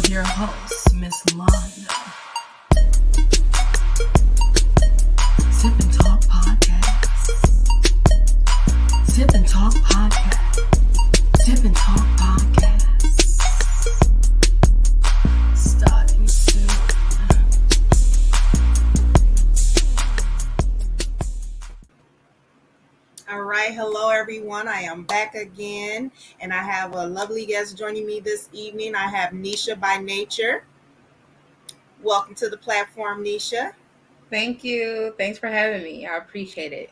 with your host, Miss Londa. Sip and Talk Podcast. Sip and Talk Podcast. Sip and Talk Podcast. Starting soon. All right, hello everyone. I am back again, and I have a lovely guest joining me this evening. I have Nesha by Nature. Welcome to the platform, Nesha. Thank you. Thanks for having me. I appreciate it.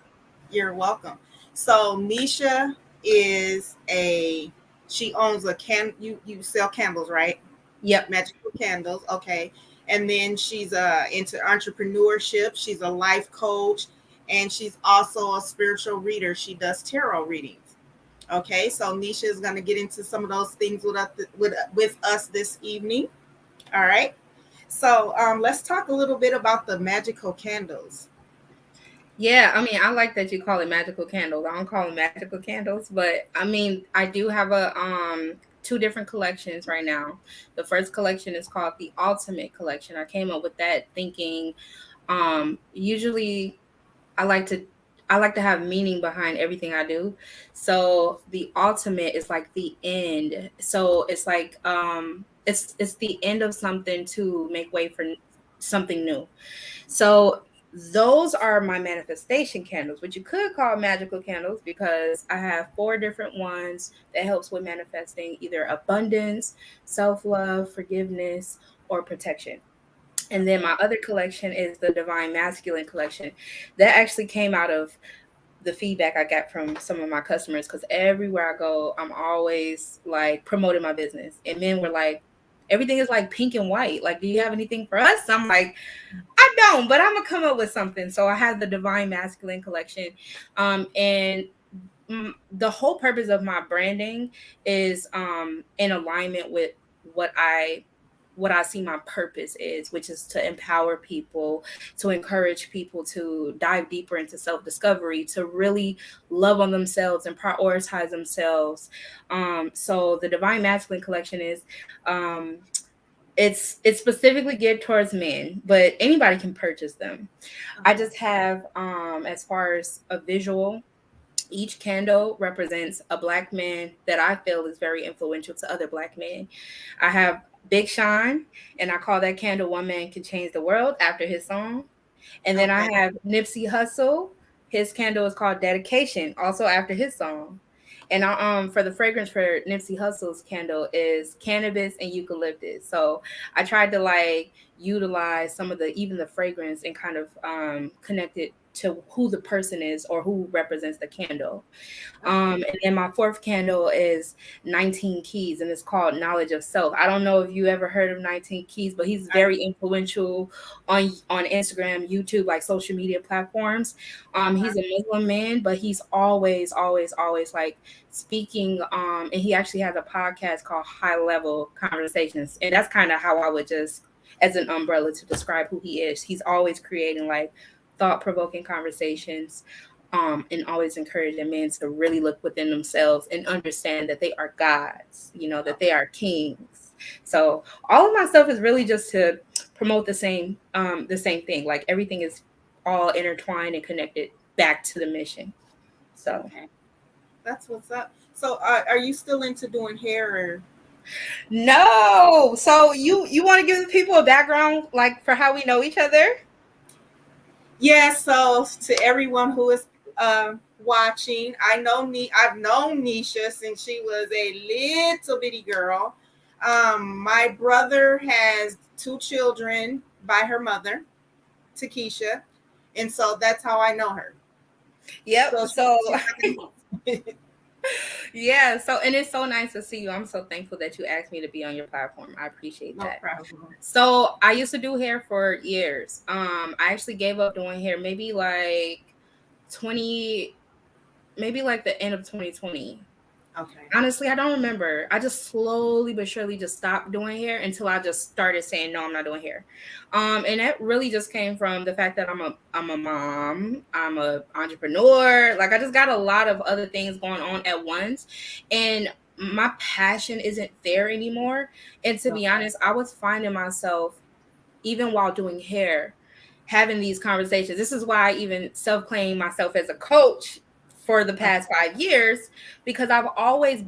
You're welcome. So Nesha she owns you sell candles, right? Yep. Magical candles, okay. And then she's into entrepreneurship. She's a life coach, and she's also a spiritual reader. She does tarot readings. Okay, so Nesha is going to get into some of those things with us this evening. All right. So let's talk a little bit about the magical candles. Yeah, I mean, I like that you call it magical candles. I don't call them magical candles, but I mean, I do have two different collections right now. The first collection is called the Ultimate Collection. I came up with that thinking usually I like to have meaning behind everything I do. So the ultimate is like the end. So it's like it's the end of something to make way for something new. So those are my manifestation candles, which you could call magical candles, because I have 4 different ones that helps with manifesting either abundance, self-love, forgiveness, or protection. And then my other collection is the Divine Masculine collection. That actually came out of the feedback I got from some of my customers, because everywhere I go, I'm always like promoting my business. And men were like, everything is like pink and white. Like, do you have anything for us? I'm like, I don't, but I'm going to come up with something. So I have the Divine Masculine collection. And the whole purpose of my branding is in alignment with what I see my purpose is, which is to empower people, to encourage people to dive deeper into self-discovery, to really love on themselves and prioritize themselves. So the Divine Masculine collection is it's specifically geared towards men, but anybody can purchase them. I just have as far as a visual, each candle represents a Black man that I feel is very influential to other Black men. I have Big Sean, and I call that candle "One Man Can Change the World" after his song. And then I have Nipsey Hussle. His candle is called "Dedication," also after his song. And for the fragrance for Nipsey Hussle's candle is cannabis and eucalyptus. So I tried to like utilize some of even the fragrance and kind of connect it to who the person is or who represents the candle. And then my 4th candle is 19 Keys, and it's called Knowledge of Self. I don't know if you ever heard of 19 Keys, but he's very influential on Instagram, YouTube, like social media platforms. He's a Muslim man, but he's always like speaking. And he actually has a podcast called High Level Conversations. And that's kind of how I would just, as an umbrella to describe who he is. He's always creating like thought-provoking conversations, and always encouraging men to really look within themselves and understand that they are gods, that they are kings. So all of my stuff is really just to promote the same thing. Like everything is all intertwined and connected back to the mission. So that's what's up. So are you still into doing hair or? No. So you want to give the people a background, like, for how we know each other? Yeah, so to everyone who is watching, I've known Nesha since she was a little bitty girl. My brother has 2 children by her mother, Takesha, and so that's how I know her. Yep. Yeah, so, and it's so nice to see you. I'm so thankful that you asked me to be on your platform. I appreciate that. No problem. So I used to do hair for years. I actually gave up doing hair maybe like the end of 2020. Okay. Honestly, I don't remember. I just slowly but surely just stopped doing hair until I just started saying, no, I'm not doing hair. And that really just came from the fact that I'm a mom, I'm an entrepreneur. Like, I just got a lot of other things going on at once. And my passion isn't there anymore. And to be honest, I was finding myself, even while doing hair, having these conversations. This is why I even self-claim myself as a coach for the past 5 years, because I've always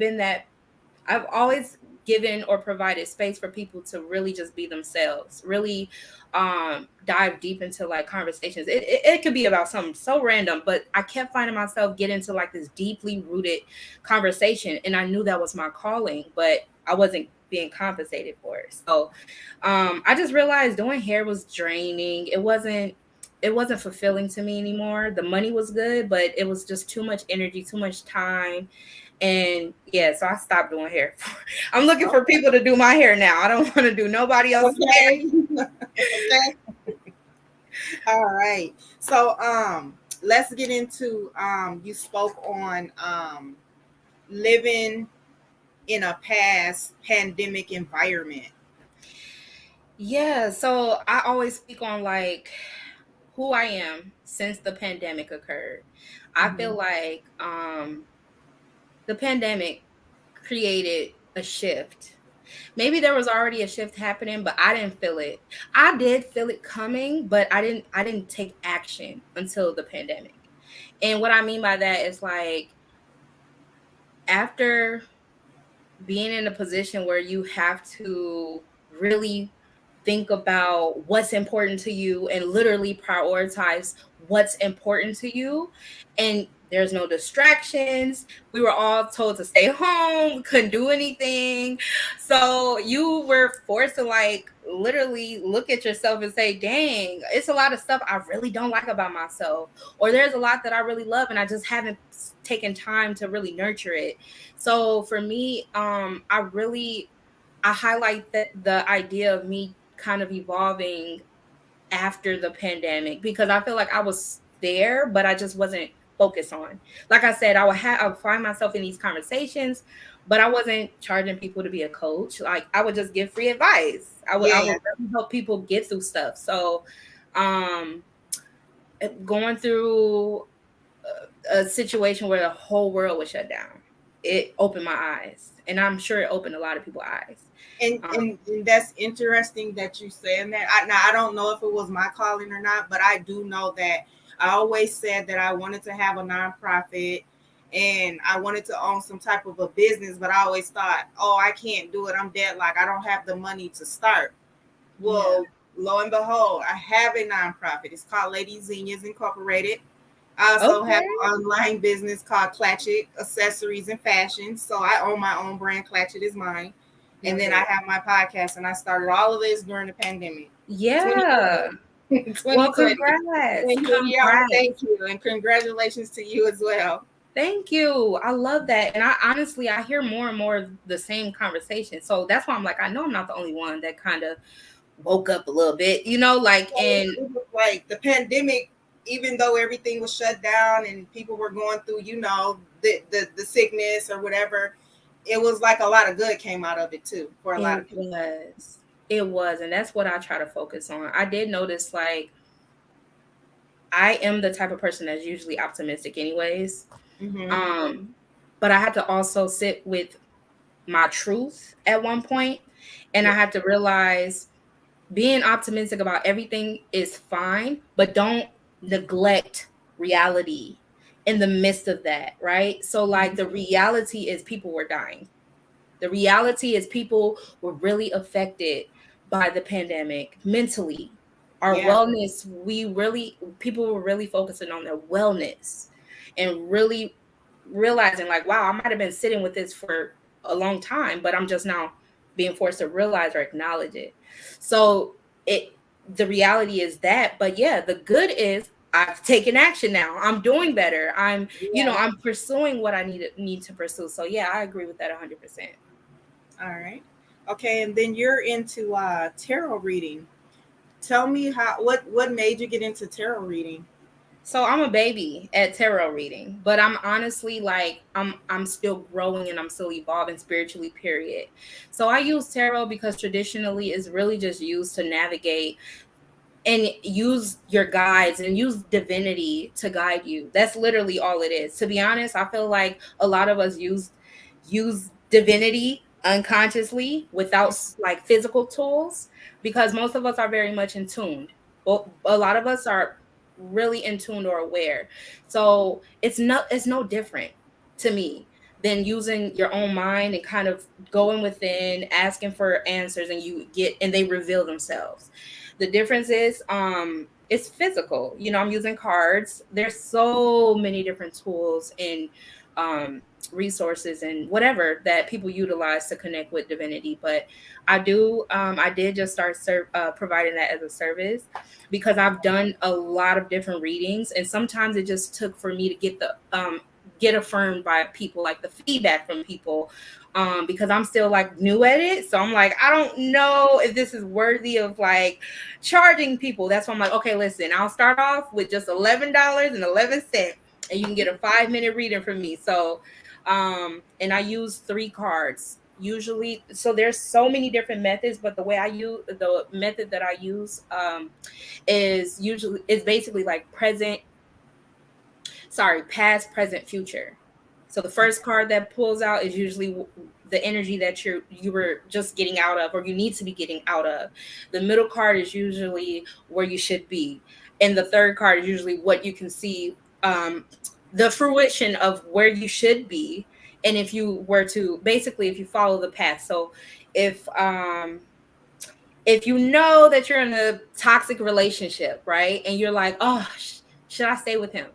given or provided space for people to really just be themselves, really dive deep into like conversations. It could be about something so random, but I kept finding myself get into like this deeply rooted conversation, and I knew that was my calling, but I wasn't being compensated for it. So I just realized doing hair was draining. It wasn't fulfilling to me anymore. The money was good, but it was just too much energy, too much time. And yeah, so I stopped doing hair. I'm looking for people to do my hair now. I don't want to do nobody else's hair. Okay. All right. So let's get into you spoke on living in a past pandemic environment. Yeah, so I always speak on like who I am since the pandemic occurred. I feel like the pandemic created a shift. Maybe there was already a shift happening, but I didn't feel it. I did feel it coming, but I didn't take action until the pandemic. And what I mean by that is like after being in a position where you have to really think about what's important to you and literally prioritize what's important to you, and there's no distractions. We were all told to stay home, couldn't do anything, so you were forced to like literally look at yourself and say, dang, it's a lot of stuff I really don't like about myself, or there's a lot that I really love and I just haven't taken time to really nurture it. So for me, I highlight the idea of me kind of evolving after the pandemic, because I feel like I was there, but I just wasn't focused on. Like I said, I would find myself in these conversations, but I wasn't charging people to be a coach. Like I would just give free advice. I would really help people get through stuff. So, um, going through a situation where the whole world was shut down, it opened my eyes, and I'm sure it opened a lot of people's eyes. And that's interesting that you saying that. Now I don't know if it was my calling or not, but I do know that I always said that I wanted to have a nonprofit and I wanted to own some type of a business, but I always thought, oh, I can't do it. I'm dead. Like I don't have the money to start. Well, lo and behold, I have a nonprofit. It's called Lady Xenias Incorporated. I also have an online business called Clatchet Accessories and Fashion. So I own my own brand. Clatchet is mine. And then I have my podcast, and I started all of this during the pandemic. Yeah. 2020. Well, congrats. Yeah, thank you. And congratulations to you as well. Thank you. I love that. And I honestly, I hear more and more of the same conversation. So that's why I'm like, I know I'm not the only one that kind of woke up a little bit, like, and it was like the pandemic, even though everything was shut down and people were going through, the sickness or whatever, it was like a lot of good came out of it too for a lot of people. It was. And that's what I try to focus on. I did notice like I am the type of person that's usually optimistic anyways. But I had to also sit with my truth at one point, and I had to realize being optimistic about everything is fine, but don't neglect reality in the midst of that, right? So like the reality is people were dying. The reality is people were really affected by the pandemic mentally. Our wellness, people were really focusing on their wellness and really realizing like, wow, I might have been sitting with this for a long time, but I'm just now being forced to realize or acknowledge it. So the reality is that, but yeah, the good is I've taken action now. I'm doing better. I'm pursuing what I need to pursue. So yeah, I agree with that 100%. All right. Okay, and then you're into tarot reading. Tell me what made you get into tarot reading? So I'm a baby at tarot reading, but I'm honestly like I'm still growing and I'm still evolving spiritually, period. So I use tarot because traditionally it's really just used to navigate and use your guides and use divinity to guide you. That's literally all it is. To be honest, I feel like a lot of us use divinity unconsciously without like physical tools, because most of us are very much in tuned. Well, a lot of us are really in tune or aware. So it's no different to me than using your own mind and kind of going within, asking for answers, and you get and they reveal themselves. The difference is it's physical. You know, I'm using cards. There's so many different tools and um resources and whatever that people utilize to connect with divinity. But I did just start providing that as a service, because I've done a lot of different readings, and sometimes it just took for me to get affirmed by people, like the feedback from people, because I'm still like new at it. So I'm like, I don't know if this is worthy of like charging people. That's why I'm like, okay, listen, I'll start off with just $11.11, and you can get a 5-minute reading from me. So and I use 3 cards usually. So there's so many different methods, but the method that I use is basically like past, present, future. So the first card that pulls out is usually the energy that you were just getting out of, or you need to be getting out of. The middle card is usually where you should be, and the third card is usually what you can see, the fruition of where you should be. And if you were to basically, if you follow the path. So if um if you know that you're in a toxic relationship, right, and you're like, oh, should I stay with him?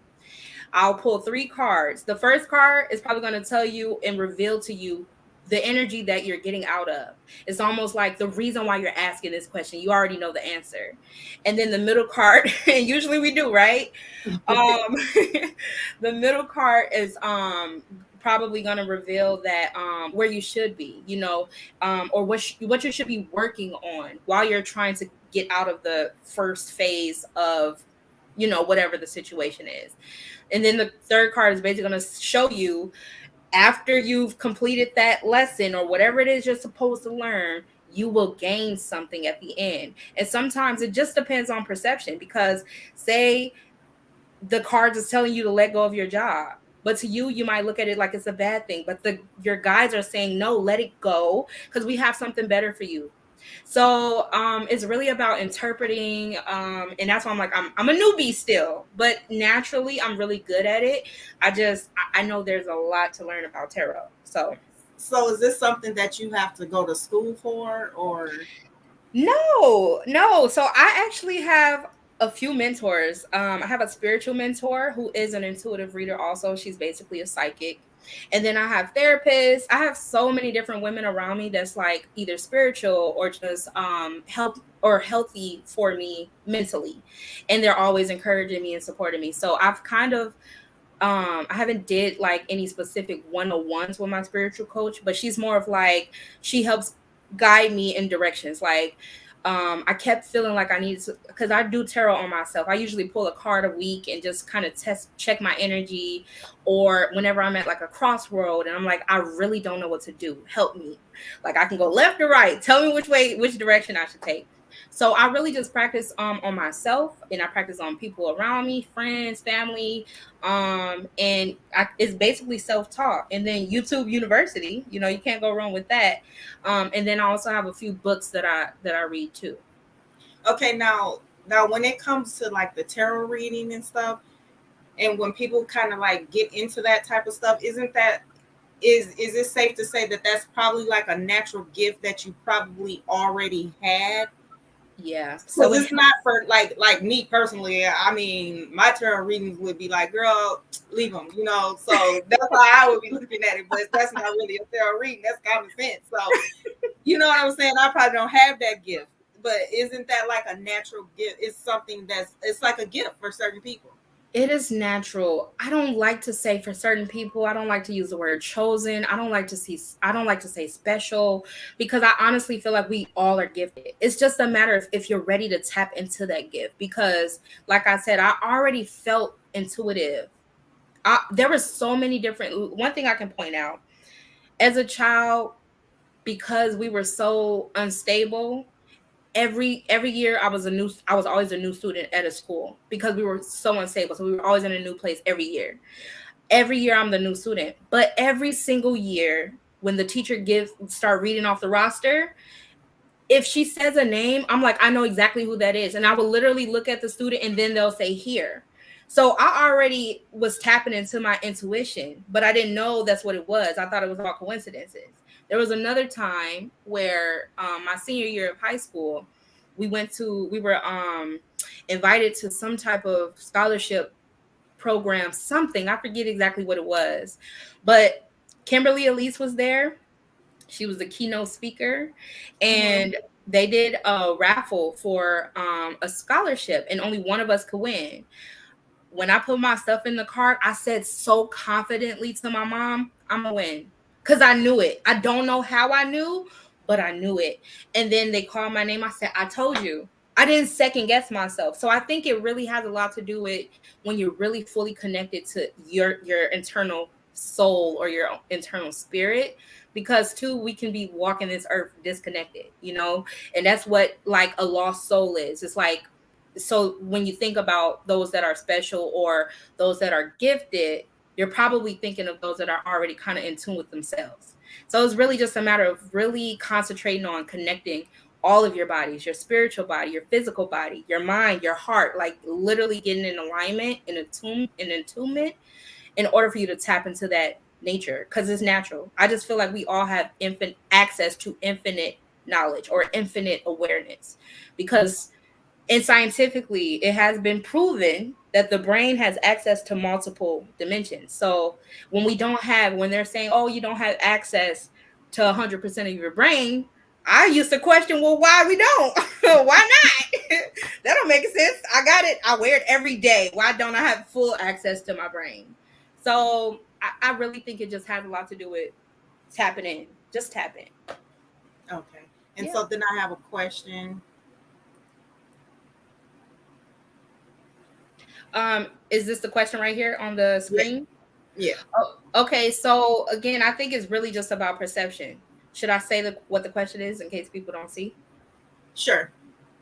I'll pull 3 cards. The first card is probably going to tell you and reveal to you the energy that you're getting out of. It's almost like the reason why you're asking this question. You already know the answer. And then the middle card, and usually we do, right? Um, the middle card is probably going to reveal that where you should be, you know, or what you should be working on while you're trying to get out of the first phase of, you know, whatever the situation is. And then the third card is basically going to show you, after you've completed that lesson or whatever it is you're supposed to learn, you will gain something at the end. And sometimes it just depends on perception, because say the cards is telling you to let go of your job, but to you, you might look at it like it's a bad thing, but your guides are saying, no, let it go, because we have something better for you. So it's really about interpreting, and that's why I'm a newbie still, but naturally I'm really good at it. I know there's a lot to learn about tarot. So is this something that you have to go to school for, or? No. So I actually have a few mentors. I have a spiritual mentor who is an intuitive reader also. She's basically a psychic. And then I have therapists. I have so many different women around me that's like either spiritual or just help or healthy for me mentally. And they're always encouraging me and supporting me. So I've kind of I haven't did like any specific one-on-ones with my spiritual coach, but she's more of like, she helps guide me in directions. Like I kept feeling like I needed to, because I do tarot on myself. I usually pull a card a week and just kind of check my energy, or whenever I'm at like a crossroad and I'm like, I really don't know what to do, help me. Like I can go left or right, tell me which direction I should take. So I really just practice on myself, and I practice on people around me, friends, family, it's basically self-taught. And then YouTube University, you know, you can't go wrong with that. And then I also have a few books that I read too. Okay, now when it comes to like the tarot reading and stuff, and when people kind of like get into that type of stuff, isn't that is it safe to say that that's probably like a natural gift that you probably already had? Yeah, So it's not for like me personally. I mean, my tarot readings would be like, girl, leave them, you know. So that's how I would be looking at it. But that's not really a tarot reading. That's common sense. So you know what I'm saying? I probably don't have that gift. But isn't that like a natural gift? It's something it's like a gift for certain people. it is natural. I don't like to say for certain people. I don't like to use the word chosen. I don't like to say special, because I honestly feel like we all are gifted. It's just a matter of if you're ready to tap into that gift, because like I said, I already felt intuitive. There were so many different, one thing I can point out, as a child, because we were so unstable, every year I was always a new student at a school, because we were so unstable. So we were always in a new place every year. Every year I'm the new student. But every single year when the teacher start reading off the roster, if she says a name, I'm like, I know exactly who that is. And I will literally look at the student and then they'll say here. So I already was tapping into my intuition, but I didn't know that's what it was. I thought it was all coincidences. There was another time where my senior year of high school, we were invited to some type of scholarship program, something. I forget exactly what it was. But Kimberly Elise was there. She was the keynote speaker, and they did a raffle for a scholarship, and only one of us could win. When I put my stuff in the cart, I said so confidently to my mom, I'm gonna win. Because I knew it. I don't know how I knew, but I knew it. And then they called my name. I said, I told you. I didn't second guess myself. So I think it really has a lot to do with when you're really fully connected to your internal soul or your internal spirit. Because too, we can be walking this earth disconnected, and that's what like a lost soul is. It's like, so when you think about those that are special or those that are gifted, you're probably thinking of those that are already kind of in tune with themselves. So it's really just a matter of really concentrating on connecting all of your bodies, your spiritual body, your physical body, your mind, your heart, like literally getting in alignment, in attunement, in order for you to tap into that nature, because it's natural. I just feel like we all have infinite access to infinite knowledge or infinite awareness, because and scientifically, it has been proven that the brain has access to multiple dimensions. So when they're saying, oh, you don't have access to 100% of your brain, I used to question, well, why we don't? Why not? That don't make sense. I got it. I wear it every day. Why don't I have full access to my brain? So I really think it just has a lot to do with tapping in. Just tap in. Okay. And so then I have a question. Is this the question right here on the screen? Yeah. Oh, okay. So again, I think it's really just about perception. Should I say what the question is in case people don't see? Sure.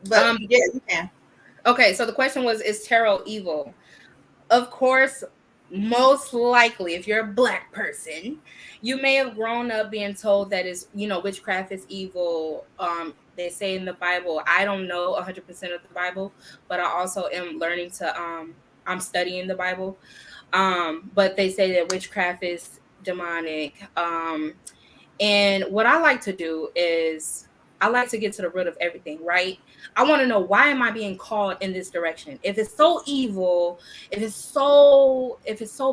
But yeah, you can. Okay. So the question was, is tarot evil? Of course, most likely, if you're a Black person, you may have grown up being told that is, witchcraft is evil. They say in the Bible, I don't know 100% of the Bible, but I also am learning I'm studying the Bible. But they say that witchcraft is demonic. And what I like to do is I like to get to the root of everything, right? I want to know, why am I being called in this direction? If it's so evil, if it's so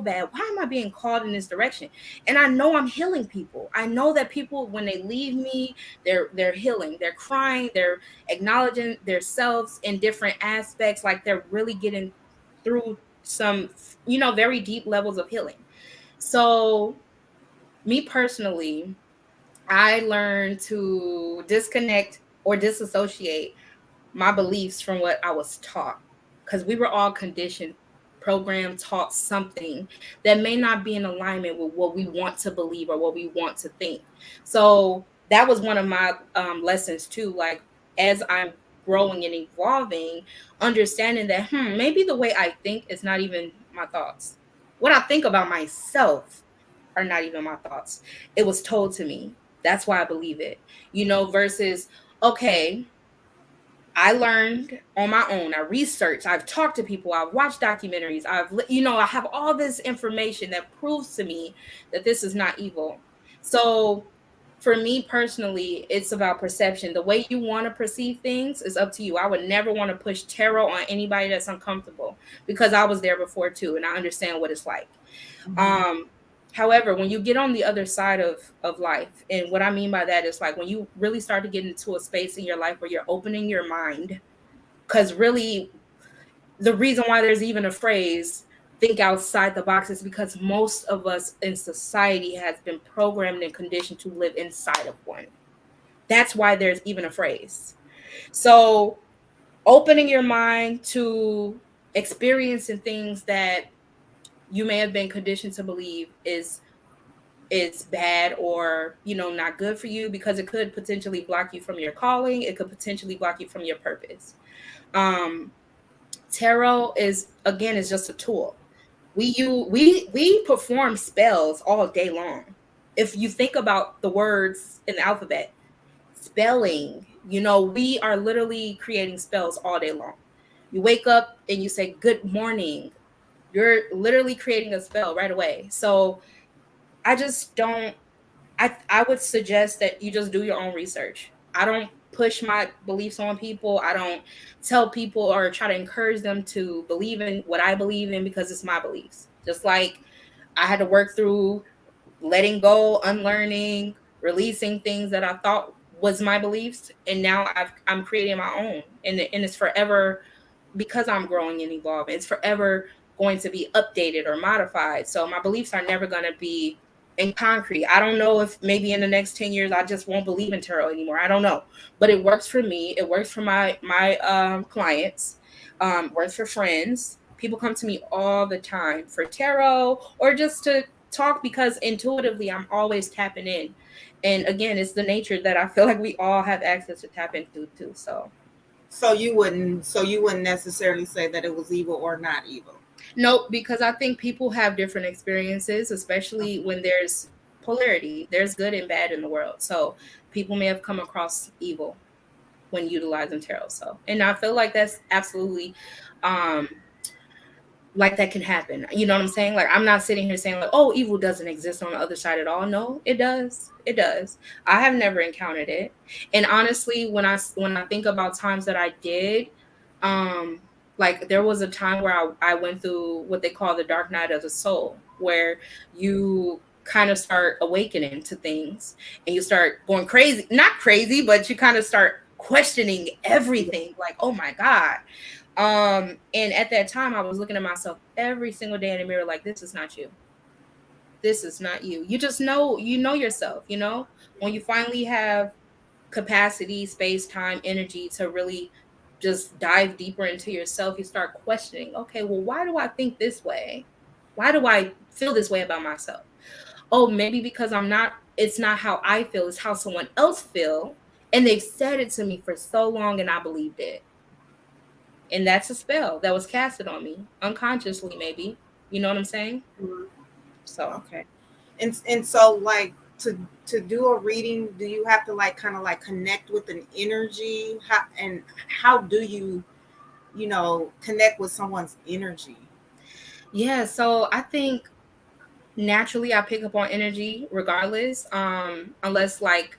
bad, why am I being called in this direction? And I know I'm healing people. I know that people, when they leave me, they're healing, they're crying, they're acknowledging themselves in different aspects, like they're really getting through some, very deep levels of healing. So me personally, I learned to disconnect or disassociate my beliefs from what I was taught, because we were all conditioned, programmed, taught something that may not be in alignment with what we want to believe or what we want to think. So that was one of my lessons too. Like, as I'm growing and evolving, understanding that maybe the way I think is not even my thoughts. What I think about myself are not even my thoughts. It was told to me. That's why I believe it. Versus, okay, I learned on my own. I researched. I've talked to people. I've watched documentaries. I have all this information that proves to me that this is not evil. So for me personally, it's about perception. The way you want to perceive things is up to you. I would never want to push tarot on anybody that's uncomfortable, because I was there before too, and I understand what it's like. However, when you get on the other side of life, and what I mean by that is like when you really start to get into a space in your life where you're opening your mind, because really the reason why there's even a phrase, think outside the box, is because most of us in society has been programmed and conditioned to live inside of one. That's why there's even a phrase. So opening your mind to experiencing things that you may have been conditioned to believe is bad or not good for you, because it could potentially block you from your calling. It could potentially block you from your purpose. Tarot is just a tool. We perform spells all day long. if you think about the words in the alphabet, spelling, we are literally creating spells all day long. You wake up and you say good morning, you're literally creating a spell right away. So I just don't I would suggest that you just do your own research. I don't push my beliefs on people. I don't tell people or try to encourage them to believe in what I believe in because it's my beliefs. Just like I had to work through letting go, unlearning, releasing things that I thought was my beliefs, and now I'm creating my own, and it's forever, because I'm growing and evolving. It's forever going to be updated or modified. So my beliefs are never going to be in concrete. I don't know if maybe in the next 10 years I just won't believe in tarot anymore. I don't know. But it works for me. It works for my clients. Works for friends. People come to me all the time for tarot or just to talk because intuitively I'm always tapping in. And again, it's the nature that I feel like we all have access to tap into too. So you wouldn't necessarily say that it was evil or not evil. Nope, because I think people have different experiences, especially when there's polarity. There's good and bad in the world. So people may have come across evil when utilizing tarot. So, and I feel like that's absolutely um like that can happen. You know what I'm saying? Like I'm not sitting here saying like, oh, evil doesn't exist on the other side at all. No, it does. It does. I have never encountered it. And honestly, when I think about times that I did, um, like there was a time where I went through what they call the dark night of the soul, where you kind of start awakening to things and you start going crazy. Not crazy, but you kind of start questioning everything. Like, oh my God, and at that time I was looking at myself every single day in the mirror like, this is not you. This is not you. You just know, yourself, when you finally have capacity, space, time, energy to really just dive deeper into yourself, you start questioning, okay, well, why do I think this way? Why do I feel this way about myself? Oh, maybe because it's not how I feel, it's how someone else feel. And they've said it to me for so long and I believed it. And that's a spell that was casted on me unconsciously, maybe. You know what I'm saying? Mhm. So Okay. And so like to do a reading, do you have to like kind of like connect with an energy? How do you connect with someone's energy? yeah, so I think naturally I pick up on energy regardless, unless like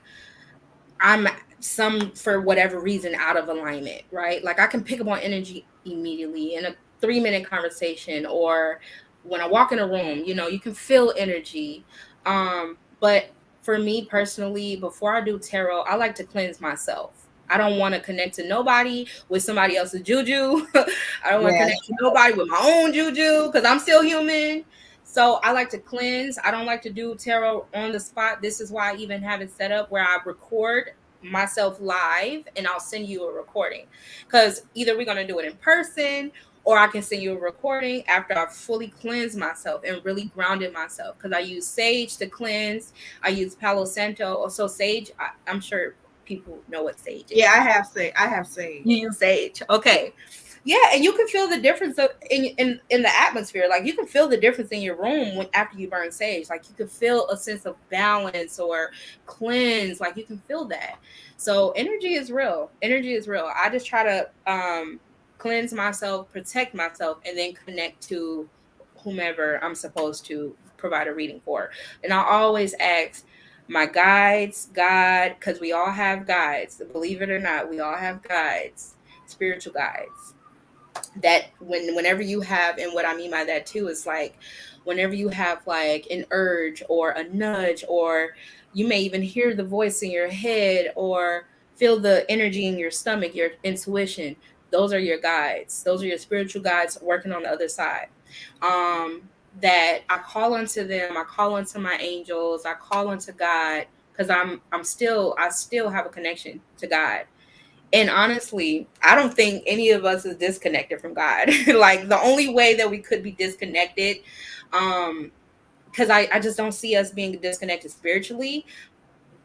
I'm some for whatever reason out of alignment, right? Like I can pick up on energy immediately in a 3-minute conversation or when I walk in a room, you can feel energy. But for me personally, before I do tarot, I like to cleanse myself. I don't want to connect to nobody with somebody else's juju. I don't want to Yeah. connect to nobody with my own juju because I'm still human. So I like to cleanse. I don't like to do tarot on the spot. This is why I even have it set up where I record myself live and I'll send you a recording. Because either we're going to do it in person or I can send you a recording after I've fully cleansed myself and really grounded myself. Because I use sage to cleanse. I use Palo Santo. So sage, I'm sure people know what sage is. Yeah, I have sage. You use sage. Okay. Yeah, and you can feel the difference in the atmosphere. Like you can feel the difference in your room when after you burn sage. Like you can feel a sense of balance or cleanse. Like you can feel that. So energy is real. Energy is real. I just try to cleanse myself, protect myself, and then connect to whomever I'm supposed to provide a reading for. And I always ask my guides, God, because we all have guides. Believe it or not, we all have guides, spiritual guides. That whenever you have, and what I mean by that too is like whenever you have like an urge or a nudge, or you may even hear the voice in your head or feel the energy in your stomach, your intuition, those are your guides. Those are your spiritual guides working on the other side. Um, that I call onto them, I call onto my angels, I call onto God because I still have a connection to God. And honestly, I don't think any of us is disconnected from God. Like the only way that we could be disconnected, um, because I just don't see us being disconnected spiritually.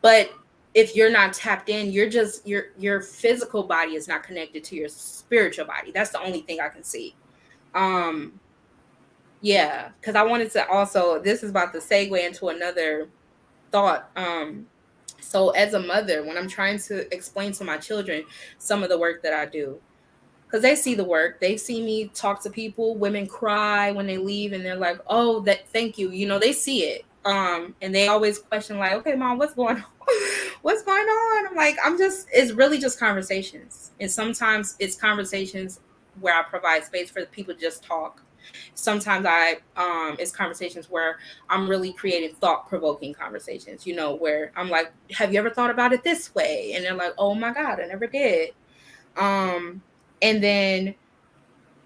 But if you're not tapped in, you're just your physical body is not connected to your spiritual body. That's the only thing I can see. Um, yeah, because I wanted to also, this is about to segue into another thought. So as a mother, when I'm trying to explain to my children some of the work that I do, because they see the work, they see me talk to people, women cry when they leave, and they're like, "Oh, that thank you," they see it. And they always question like, "Okay, mom, what's going on? What's going on?" I'm like, it's really just conversations, and sometimes it's conversations where I provide space for people to just talk. Sometimes it's conversations where I'm really creating thought provoking conversations, where I'm like, "Have you ever thought about it this way?" And they're like, "Oh my god, I never did." um and then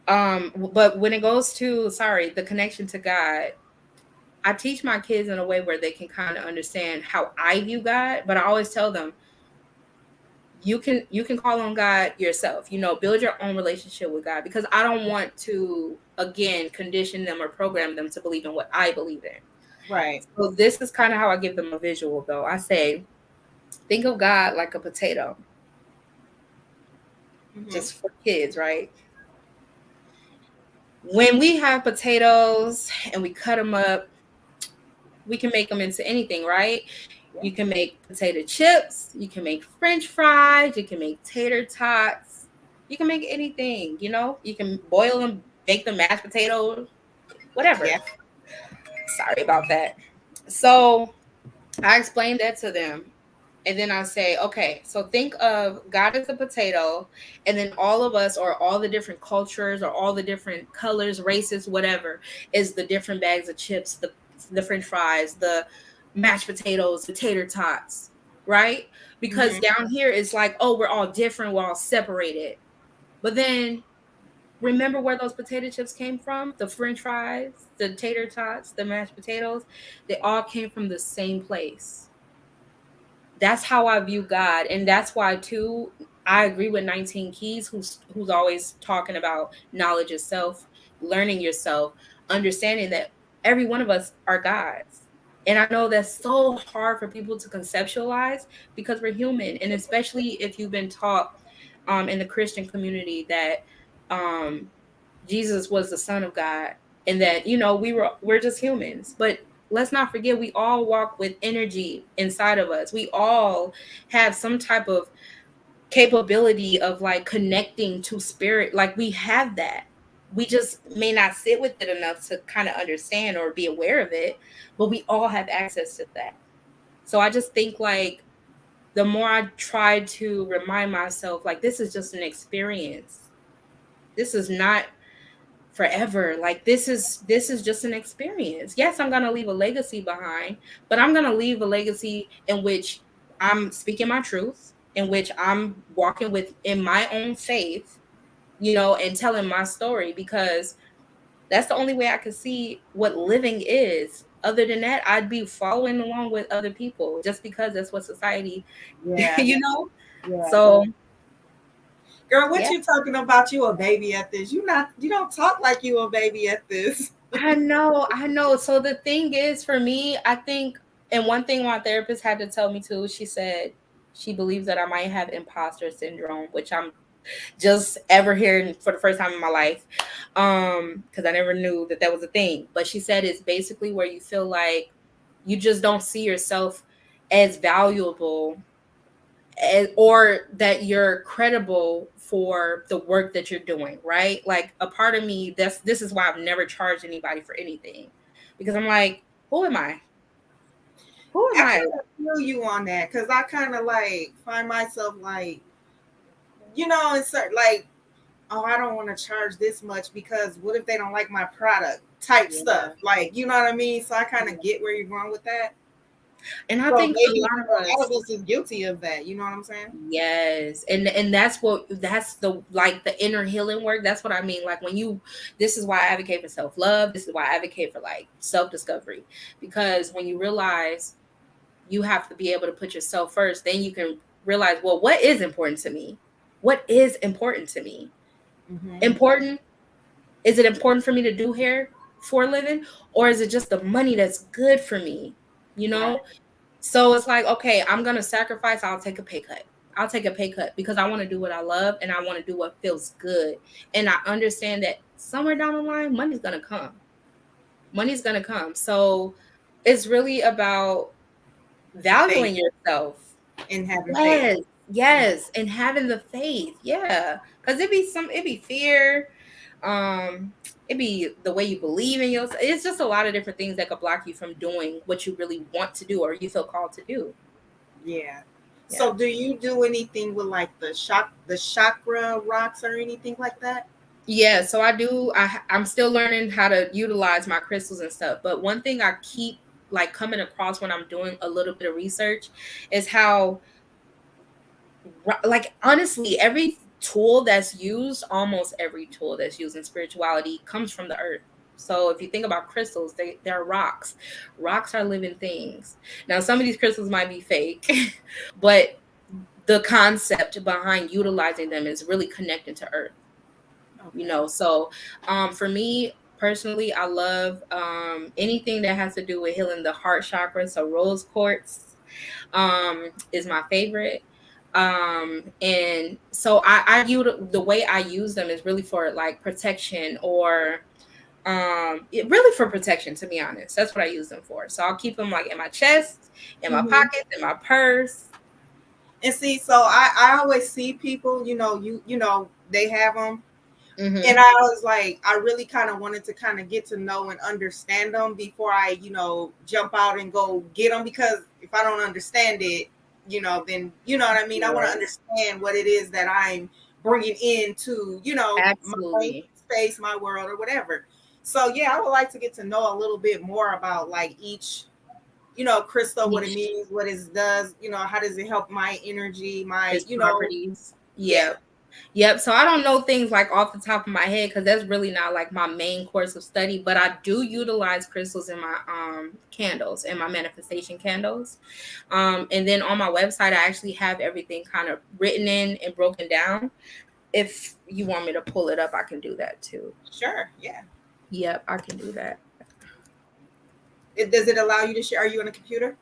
but when it goes to, the connection to God, I teach my kids in a way where they can kind of understand how I view God, but I always tell them, you can call on God yourself, build your own relationship with God, because I don't want to again condition them or program them to believe in what I believe in. Right. So this is kind of how I give them a visual though. I say, think of God like a potato, Mm-hmm. just for kids, right? When we have potatoes and we cut them up, we can make them into anything, right? Yeah. You can make potato chips, you can make French fries, you can make tater tots, you can make anything, you can boil them, make them mashed potatoes, whatever. Yeah. Sorry about that. So I explained that to them. And then I say, okay, so think of God as a potato, and then all of us, or all the different cultures, or all the different colors, races, whatever, is the different bags of chips, the French fries, the mashed potatoes, the tater tots, right? Because Mm-hmm. down here it's like, oh, we're all different, we're all separated. But then remember where those potato chips came from? The French fries, the tater tots, the mashed potatoes, they all came from the same place. That's how I view God. And that's why too, I agree with 19 Keys, who's always talking about knowledge of self, learning yourself, understanding that every one of us are gods. And I know that's so hard for people to conceptualize, because we're human. And especially if you've been taught in the Christian community that um Jesus was the son of God, and that we're just humans. But let's not forget, we all walk with energy inside of us. We all have some type of capability of like connecting to spirit. Like, we have that. We just may not sit with it enough to kind of understand or be aware of it, but we all have access to that. So I just think like the more I try to remind myself, like, this is just an experience. This is not forever. Like, this is just an experience. Yes, I'm going to leave a legacy behind, but I'm going to leave a legacy in which I'm speaking my truth, in which I'm walking with in my own faith, and telling my story, because that's the only way I can see what living is. Other than that, I'd be following along with other people just because that's what society Yeah. you know Yeah. so Girl, what yeah. you talking about? You a baby at this? You don't talk like you a baby at this. I know. So the thing is, for me, I think, and one thing my therapist had to tell me too, she said she believes that I might have imposter syndrome, which I'm just ever hearing for the first time in my life. Because I never knew that was a thing. But she said it's basically where you feel like you just don't see yourself as valuable, or that you're credible for the work that you're doing, right? Like, a part of me, this is why I've never charged anybody for anything, because I'm like, who am I? Who am I I? kind of feel you on that because I kind of like find myself like, it's like, oh, I don't want to charge this much because what if they don't like my product type Yeah. stuff? Like, you know what I mean? So I kind of get where you're going with that. And I So think a maybe lot of a lot us, of us is guilty of that. You know what I'm saying? yes, and that's the, like, the inner healing work. That's what I mean. Like, when you, this is why I advocate for self-love. This is why I advocate for like self-discovery, because when you realize you have to be able to put yourself first, then you can realize, well, what is important to me? What is important to me? Mm-hmm. Important? Is it important for me to do hair for a living? Or is it just the money that's good for me? You Right. know? So it's like, okay, I'm going to sacrifice. I'll take a pay cut. I'll take a pay cut because I want to do what I love, and I want to do what feels good. And I understand that somewhere down the line, money's going to come. Money's going to come. So it's really about faith valuing yourself. and having faith. Yes, yes, and having the faith. Yeah, because it be fear, it be the way you believe in yourself. It's just a lot of different things that could block you from doing what you really want to do or you feel called to do. Yeah. Yeah. So do you do anything with like the chakra rocks or anything like that? Yeah, so I do. I'm still learning how to utilize my crystals and stuff. But one thing I keep like coming across when I'm doing a little bit of research is how, like, honestly, every tool that's used, almost every tool that's used in spirituality comes from the earth. So if you think about crystals, they're rocks. Rocks are living things. Now, some of these crystals might be fake, but the concept behind utilizing them is really connected to earth. Okay. So for me personally, I love anything that has to do with healing the heart chakra. So rose quartz is my favorite. And so the way I use them is really for like protection, or really for protection, to be honest. That's what I use them for. So I'll keep them like in my chest, in my Hmm. pockets, in my purse. And see, so I always see people, they have them. And Hmm. I was like, I really kind of wanted to kind of get to know and understand them before I, jump out and go get them. Because if I don't understand it, then you know what I mean. I want to Yes, understand what it is that I'm bringing into, my absolutely. space, my world, or whatever. So yeah, I would like to get to know a little bit more about like each, crystal, what it Niche, means, what it does, how does it help my energy, my, its properties. yeah, Yep. Yep. So I don't know things like off the top of my head because that's really not like my main course of study, but I do utilize crystals in my candles and my manifestation candles. And then on my website I actually have everything kind of written in and broken down. If you want me to pull it up, I can do that too. sure, yeah. Yep, I can do that. Does it allow you to share? Are you on a computer?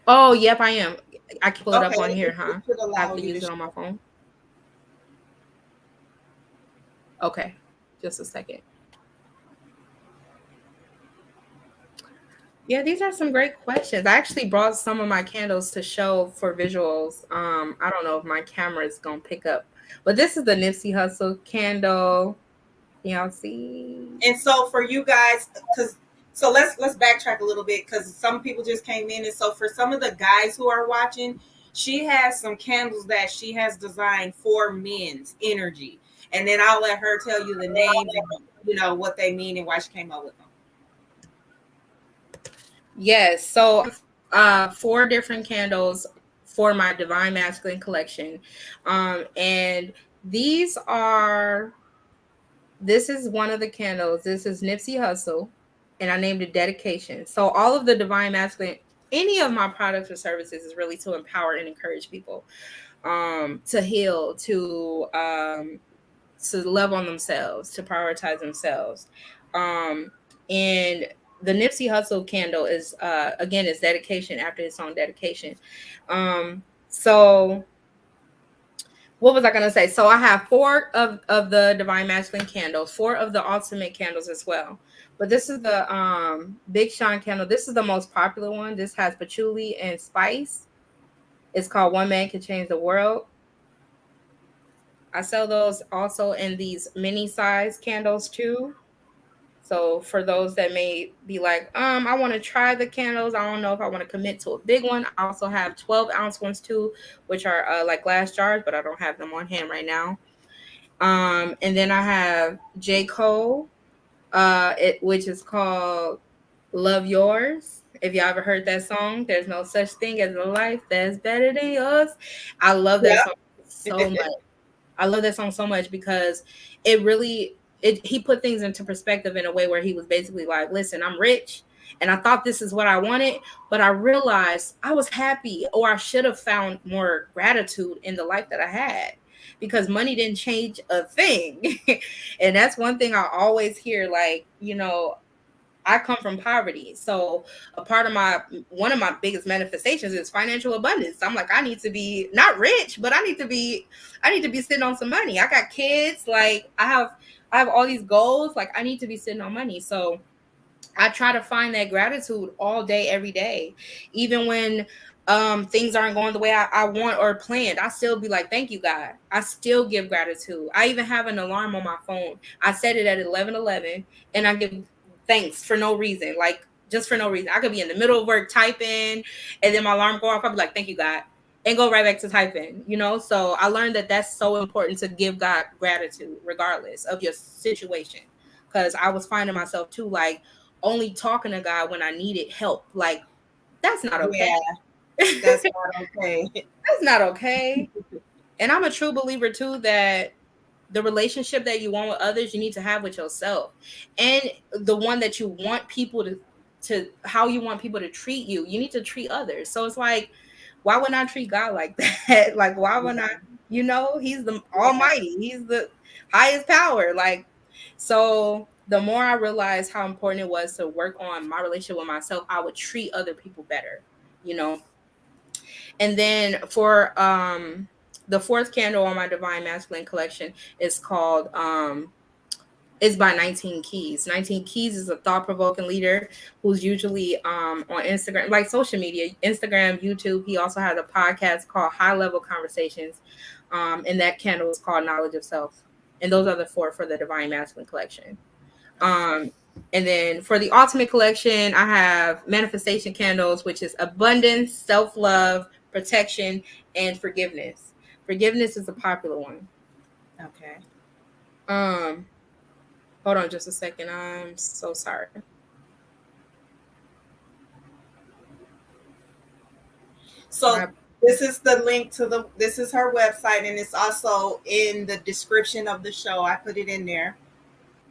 Oh, yep, I am. I can pull it up Okay, on here, it huh? should I have allow to you to use it on my share. phone. Okay. Just a second. Yeah, these are some great questions. I actually brought some of my candles to show for visuals. I don't know if my camera is gonna pick up, but this is the Nipsey Hustle candle. Y'all see? And so for you guys, because so let's backtrack a little bit because some people just came in, and so for some of the guys who are watching, she has some candles that she has designed for men's energy, and then I'll let her tell you the names and what they mean and why she came up with them. Yes. So, four different candles for my Divine Masculine collection, and these are. This is one of the candles. This is Nipsey Hustle, and I named it Dedication. So all of the Divine Masculine, any of my products or services is really to empower and encourage people, to heal, to love on themselves, to prioritize themselves. And the Nipsey Hustle candle is again is dedication after his song Dedication. So what was I gonna say? So I have four of the Divine Masculine candles, four of the Ultimate candles as well. But this is the Big Sean candle. This is the most popular one. This has patchouli and spice. It's called One Man Can Change the World. I sell those also in these mini size candles too. So for those that may be like, I want to try the candles. I don't know if I want to commit to a big one. I also have 12-ounce ones too, which are like glass jars, but I don't have them on hand right now. And then I have J. Cole, which is called Love Yours. If y'all ever heard that song, there's no such thing as a life that's better than yours. I love that Yeah. song so much. I love that song so much because it really he put things into perspective in a way where he was basically like, listen, I'm rich and I thought this is what I wanted, but I realized I was happy, or I should have found more gratitude in the life that I had, because money didn't change a thing. And that's one thing I always hear, like, I come from poverty. So a part of one of my biggest manifestations is financial abundance. I'm like, I need to be not rich, but I need to be sitting on some money. I got kids. Like I have all these goals. Like I need to be sitting on money. So I try to find that gratitude all day, every day. Even when things aren't going the way I want or planned, I still be like, thank you, God. I still give gratitude. I even have an alarm on my phone. I set it at 11:11, and I give thanks for no reason. Like, just for no reason. I could be in the middle of work typing, and then my alarm go off. I'll be like, thank you, God. And go right back to typing, you know? So I learned that that's so important to give God gratitude, regardless of your situation. Because I was finding myself too, like, only talking to God when I needed help. Like, that's not okay. Yeah, that's not okay. That's not okay. And I'm a true believer too that the relationship that you want with others, you need to have with yourself. And the one that you want people to how you want people to treat you, you need to treat others. So it's like, why would I treat God like that? Like, why would I, you know, he's the Yeah. almighty, he's the highest power. Like, so the more I realized how important it was to work on my relationship with myself, I would treat other people better, you know. And then for the fourth candle on my divine masculine collection is called it's by 19 Keys. 19 Keys is a thought-provoking leader who's usually on Instagram, like social media, Instagram, YouTube. He also has a podcast called High Level Conversations. And that candle is called Knowledge of Self. And those are the four for the divine masculine collection. Um, and then for the ultimate collection, I have manifestation candles, which is abundance, self-love, protection, and forgiveness. Forgiveness is a popular one. Okay. Um, Hold on just a second. I'm so sorry. So this is the link to this is her website, and it's also in the description of the show. I put it in there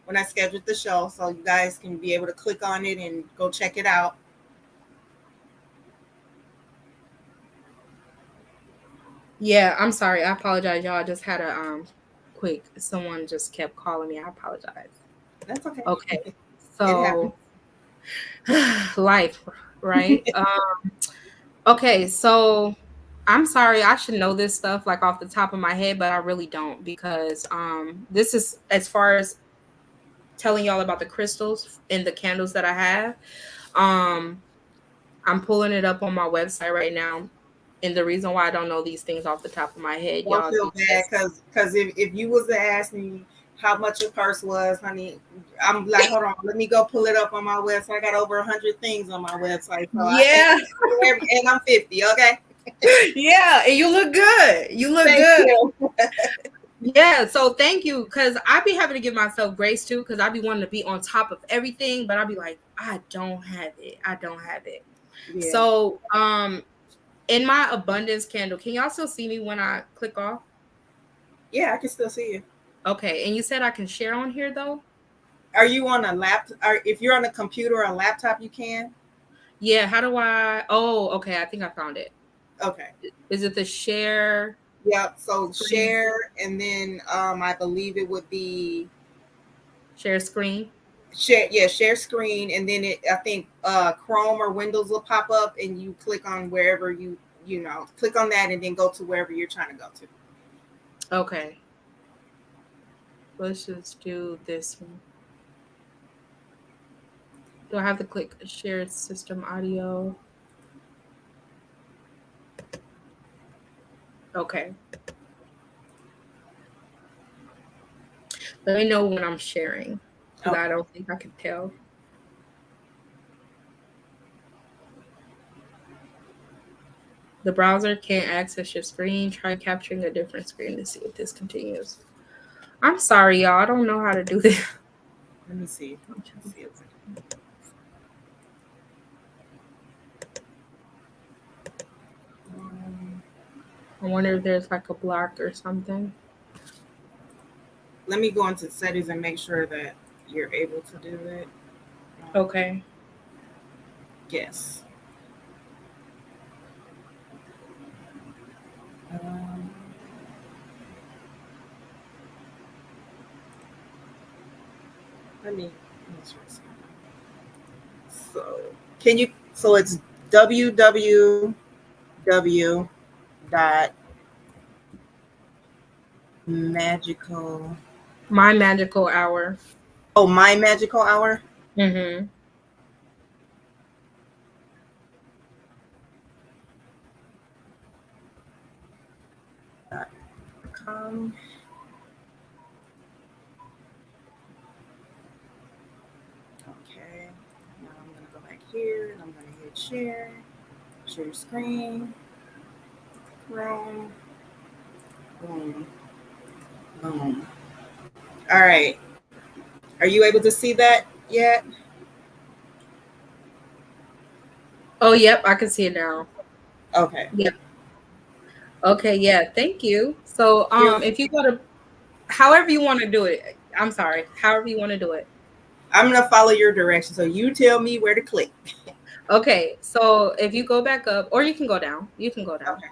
when I scheduled the show, so you guys can be able to click on it and go check it out. Yeah, I'm sorry. I apologize, y'all. I just had a quick someone just kept calling me. I apologize. That's okay. Okay. It happens. So life, right? Okay, so I'm sorry, I should know this stuff like off the top of my head, but I really don't because this is as far as telling y'all about the crystals and the candles that I have. Um I'm pulling it up on my website right now. And the reason why I don't know these things off the top of my head, Don't y'all, is feel bad because because if you was to ask me how much your purse was, honey, I'm like, hold on, let me go pull it up on my website. I got over 100 things on my website, so yeah, and I'm 50. Okay, yeah, and you look good. You look thank good. you. Yeah, so thank you, because I be having to give myself grace too, because I be wanting to be on top of everything, but I be like, I don't have it. I don't have it. Yeah, So in my abundance candle, can y'all still see me when I click off? yeah, I can still see you. Okay, and you said I can share on here though? Are you on a laptop? Or if you're on a computer or a laptop, you can. Yeah, how do I? Oh, okay, I think I found it. Okay. Is it the share Yep. So screen? share, and then I believe it would be Share screen? share. Yeah, share screen, and then I think Chrome or Windows will pop up, and you click on wherever you know click on that, and then go to wherever you're trying to go to. Okay, let's just do this one. Do I have to click share system audio? Okay. Let me know when I'm sharing because I Okay. don't think I can tell. The browser can't access your screen. Try capturing a different screen to see if this continues. I'm sorry, y'all. I don't know how to do this. Let me see. Let's see. I wonder if there's like a block or something. Let me go into settings and make sure that you're able to do it. Okay. Yes. Um, let me try something. So can you? So it's www dot magical. My magical hour. Oh, my magical hour. Mm-hmm. Um, okay. Now I'm gonna go back here and I'm gonna hit share. Share screen. Chrome. Boom. Boom. All right. Are you able to see that yet? Oh, yep, I can see it now. Okay. Yep. Okay, yeah, thank you. So, You. if you go to however you want to do it, I'm sorry, however you want to do it. I'm gonna follow your direction. So you tell me where to click. Okay, so if you go back up, or you can go down, you can go down. Okay.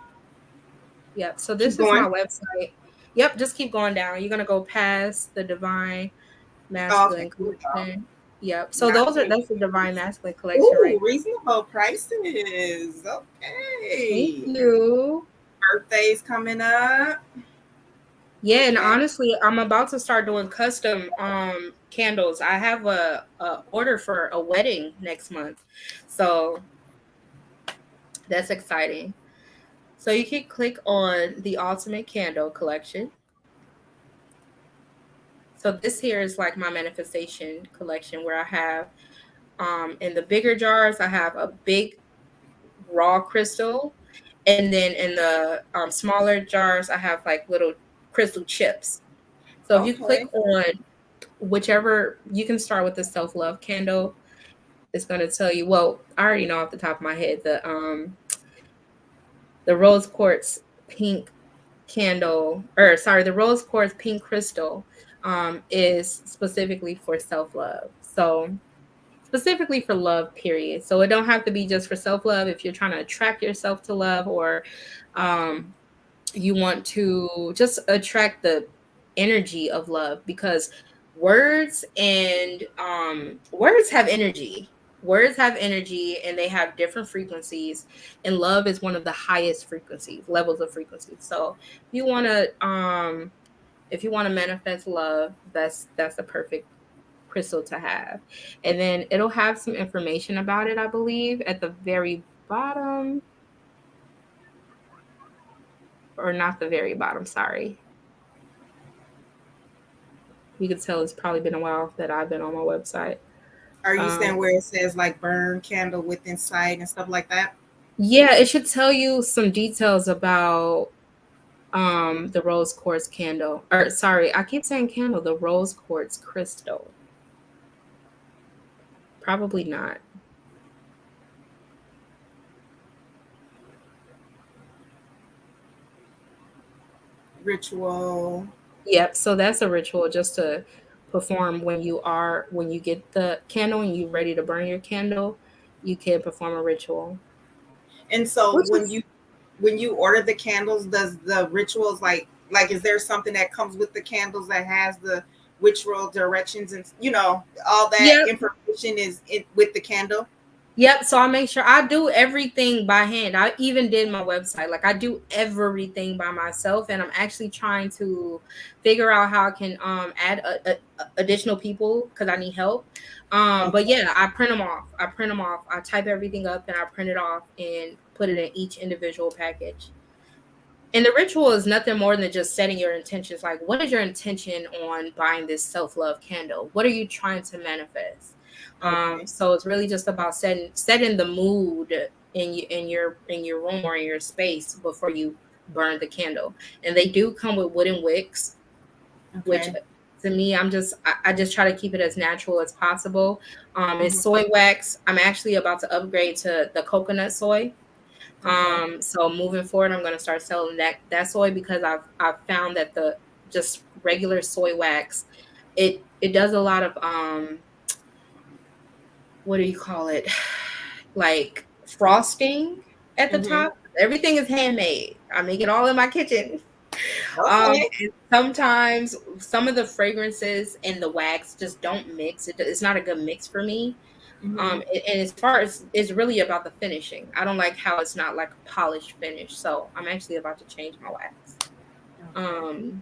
Yep. So Keep this is my going. website. Yep. Just keep going down. You're gonna go past the divine Oh, okay. masculine Here we go. collection. Yep. So Not those are yet. that's the divine masculine collection Ooh, right there. reasonable prices. Thank Okay. you. Birthdays coming up. Yeah, and Okay. honestly, I'm about to start doing custom candles. I have a order for a wedding next month. So that's exciting. So you can click on the ultimate candle collection. So this here is like my manifestation collection where I have in the bigger jars I have a big raw crystal, and then in the smaller jars I have like little crystal chips. So if you click Okay. on whichever, you can start with the self-love candle. It's going to tell you, well, I already know off the top of my head, the rose quartz pink candle, or sorry, the rose quartz pink crystal is specifically for self-love. So specifically for love, period. So it don't have to be just for self-love. If you're trying to attract yourself to love, or um, you want to just attract the energy of love, because words and words have energy. Words have energy and they have different frequencies, and love is one of the highest frequencies, levels of frequency. So if you want to manifest love, that's the perfect crystal to have. And then it'll have some information about it, I believe, at the very bottom, or not the very bottom, sorry. You can tell it's probably been a while that I've been on my website. Are you Um, saying where it says like burn candle with insight and stuff like that? yeah, it should tell you some details about the rose quartz candle. Or sorry, I keep saying candle, the rose quartz crystal. Probably not. Ritual. Yep, so that's a ritual just to perform when you get the candle and you're ready to burn your candle, you can perform a ritual. And so Which is when you order the candles, does the rituals like is there something that comes with the candles that has the ritual directions and all that Yep. information is with the candle? Yep. So I make sure I do everything by hand. I even did my website. Like I do everything by myself, and I'm actually trying to figure out how I can add additional people because I need help. But Okay. yeah, I print them off. I print them off. I type everything up and I print it off and put it in each individual package. And the ritual is nothing more than just setting your intentions. Like, what is your intention on buying this self love candle? What are you trying to manifest? Okay. So it's really just about setting the mood in your room or in your space before you burn the candle. And they do come with wooden wicks, which Okay. to me, I just try to keep it as natural as possible. It's Mhm. soy wax. I'm actually about to upgrade to the coconut soy. Okay. So moving forward, I'm gonna start selling that soy, because I've found that the just regular soy wax, it does a lot of what do you call it? Like frosting at the Mhm. top. Everything is handmade. I make it all in my kitchen. Okay. And sometimes some of the fragrances and the wax just don't mix. It's not a good mix for me. Mhm. And as far as it's really about the finishing, I don't like how it's not like a polished finish. So I'm actually about to change my wax. Okay.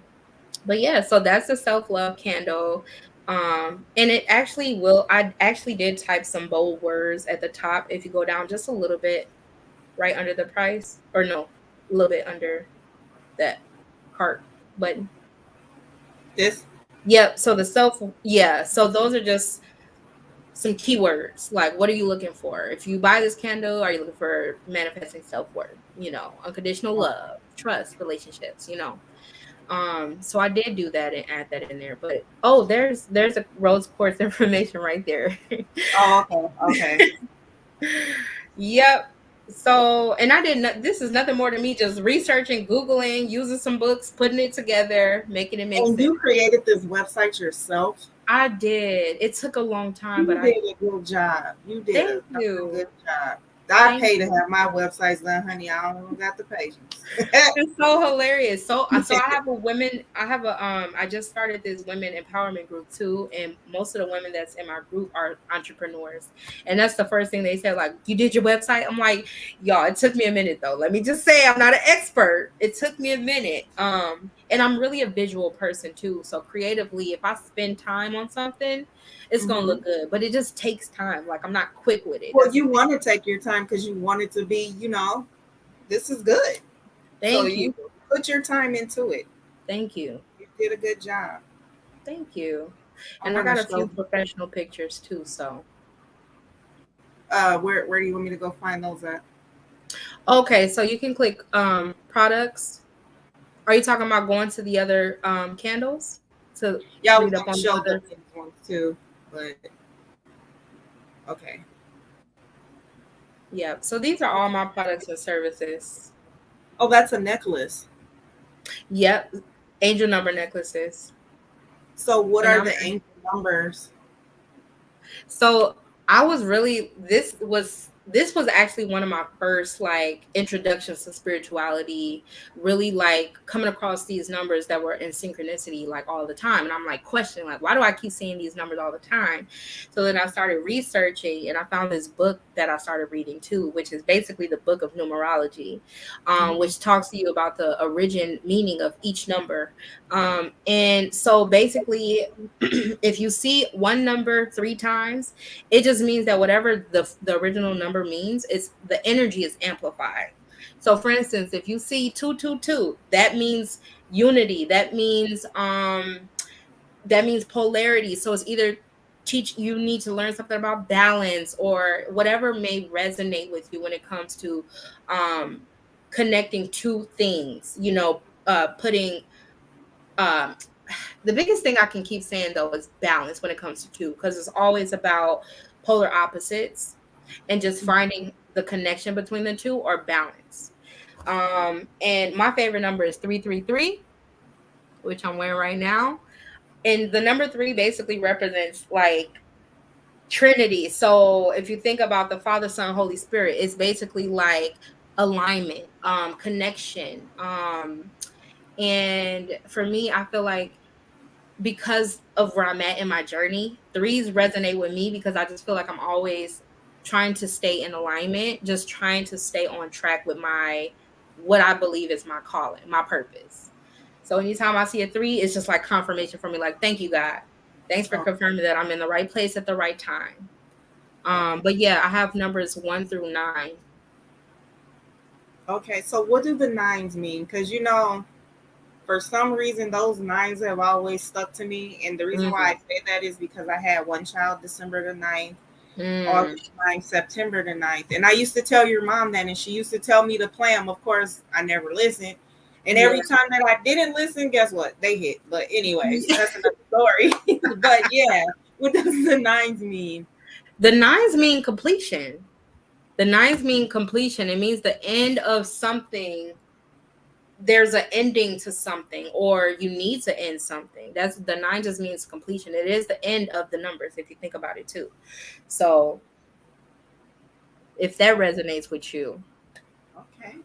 But yeah, so that's the self love candle. And it actually will. I actually did type some bold words at the top. If you go down just a little bit, right under the price, or no, a little bit under that cart. But This. yep. So the self, yeah. So those are just some keywords. Like, what are you looking for? If you buy this candle, are you looking for manifesting self worth? Unconditional love, trust, relationships. So I did do that and add that in there. But oh, there's a rose quartz information right there. Oh, okay. Yep. So, and I didn't. This is nothing more than me just researching, googling, using some books, putting it together, making it make And sense. you created this website yourself? I did. It took a long time, but You did a good job. You did thank a you. good job. I Thank pay to you. have my websites done, honey. I don't got the patience. It's so hilarious. So I just started this women empowerment group too, and most of the women that's in my group are entrepreneurs. And that's the first thing they said, like, you did your website? I'm like, y'all, it took me a minute though. Let me just say I'm not an expert. It took me a minute. And I'm really a visual person too. So creatively, if I spend time on something, it's gonna look good. But it just takes time. Like, I'm not quick with it. Well, That's you want to take your time because you want it to be, this is good. So Thank you. you put your time into it. Thank you. You did a good job. Thank you. I And I want to got a show few professional pictures too. So where do you want me to go find those at? okay, so you can click products. Are you talking about going to the other candles to Yeah, I was read up gonna on the show the others? pink ones too, but okay. Yeah. So these are all my products and services. Oh, that's a necklace. Yep. Angel number necklaces. So what And are I'm the angel numbers? So I was really this was actually one of my first like introductions to spirituality, really like coming across these numbers that were in synchronicity like all the time. And I'm like questioning, like, why do I keep seeing these numbers all the time? So then I started researching and I found this book that I started reading too, which is basically the book of numerology, which talks to you about the origin meaning of each number. And so basically if you see one number 3 times, it just means that whatever the original number means, it's the energy is amplified. So for instance, if you see 222, that means unity. That means polarity. So it's either teach you need to learn something about balance or whatever may resonate with you when it comes to connecting two things, putting um the biggest thing I can keep saying though is balance when it comes to two, because it's always about polar opposites and just finding the connection between the two or balance. And my favorite number is 333, which I'm wearing right now. And the number 3 basically represents like Trinity. So if you think about the Father, Son, Holy Spirit, it's basically like alignment, connection. And for me, I feel like because of where I'm at in my journey, threes resonate with me because I just feel like I'm always trying to stay in alignment, just trying to stay on track with what I believe is my calling, my purpose. So anytime I see a 3, it's just like confirmation for me, like, thank you, God. Thanks for confirming that I'm in the right place at the right time. But yeah, I have numbers 1 through 9. Okay, so what do the nines mean? Because for some reason those nines have always stuck to me, and the reason why I say that is because I had one child December the 9th, August 9th, September the 9th, and I used to tell your mom that, and she used to tell me to play them. Of course, I never listened, and every time that I didn't listen, guess what? They hit. But anyways, that's another story. But yeah, what does the nines mean? The 9s mean completion. The 9s mean completion. It means the end of something. There's an ending to something, or you need to end something. That's the 9 just means completion. It is the end of the numbers if you think about it too. So if that resonates with you. Okay.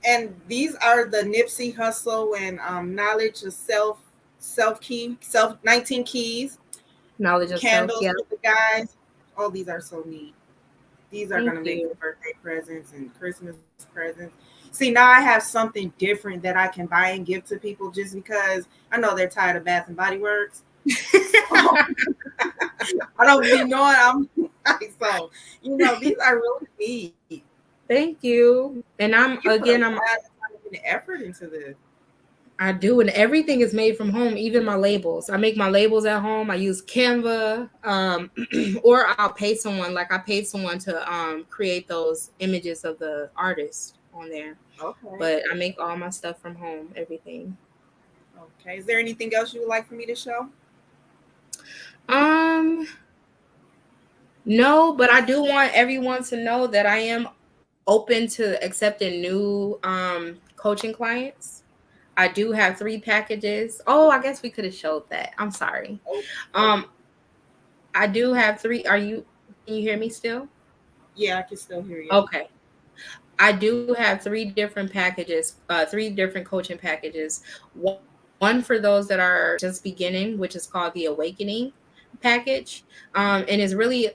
And these are the Nipsey Hustle and knowledge of self 19 keys, Knowledge of self. candles Yeah. with the guys. Oh, these are so neat. These are Thank going to make you. birthday presents and Christmas presents. See, now I have something different that I can buy and give to people just because I know they're tired of Bath and Body Works. I don't be knowing I'm so, these are really neat. Thank you. And I'm You put a again, lot I'm of time and effort into this. I do, and everything is made from home. Even my labels, I make my labels at home. I use Canva, or I'll pay someone. Like I paid someone to create those images of the artist on there. Okay. But I make all my stuff from home. Everything. Okay. Is there anything else you would like for me to show? Um, no, but I do want everyone to know that I am open to accepting new coaching clients. I do have 3 packages. Oh, I guess we could have showed that. I'm sorry. Oh, Um, I do have 3. Can you hear me still? yeah, I can still hear you. Okay. I do have 3 different packages, 3 different coaching packages. One for those that are just beginning, which is called the Awakening package. And it's really,